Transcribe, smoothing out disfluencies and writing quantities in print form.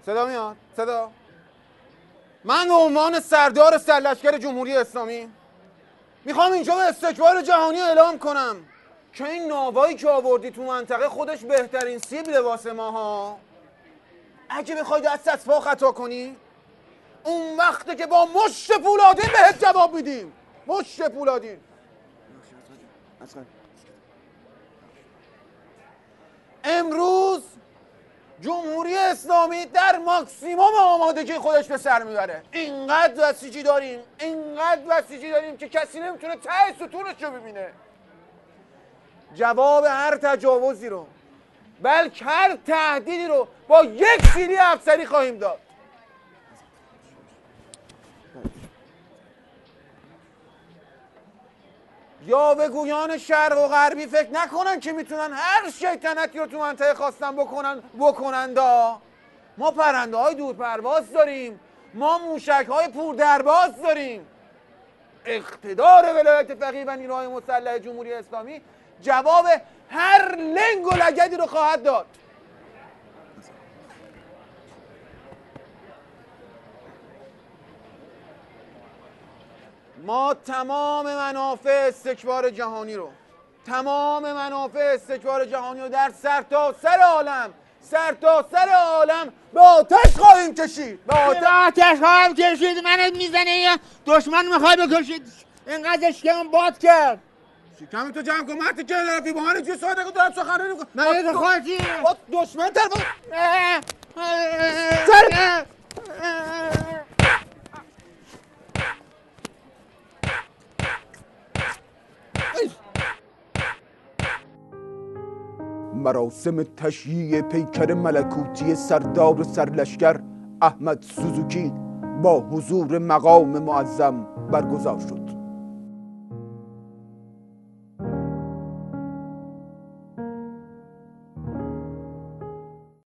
صدا میاد؟ صدا؟ من به عنوان سردار سرلشکر جمهوری اسلامی میخوام اینجا به استکبار جهانی اعلام کنم که این ناوایی که آوردی تو منطقه خودش بهترین سیبله واسه ماها. اگه بخوای دست از پا خطا کنی، اون وقته که با مشت پولادین بهت جواب میدیم. مشت پولادین. امروز جمهوری اسلامی در ماکسیموم آمادگی خودش به سر میبره. اینقدر بسیجی داریم، اینقدر بسیجی داریم که کسی نمیتونه ته ستونش رو ببینه. جواب هر تجاوزی رو، بلکه هر تهدیدی رو با یک سیلی افسری خواهیم داد. یاوه‌گویان شرق و غربی فکر نکنن که میتونن هر شیطنتی رو تو منطقه خواستن بکنن دا. ما پرنده های دور پرواز داریم، ما موشک های پور درباز داریم. اقتدار ولایت فقیه و نیروهای مسلح جمهوری اسلامی جواب هر لنگ و لگدی رو خواهد داد. ما تمام منافع استکبار جهانی رو در سرتاسر عالم به آتش خواهیم کشید. به آتش خواهم کشید. منت میزنه یا دشمن میخوای بکشید؟ اینقدر شکم باد کرد. شکم تو جمع کن. مرتی که رفی با من چه ساده که دارم سخنرانی میکنم. من یه خواهدی با دشمن طرف مراسم تشییع پیکر ملکوتی سردار سرلشکر احمد سوزوکی با حضور مقام معظم برگزار شد.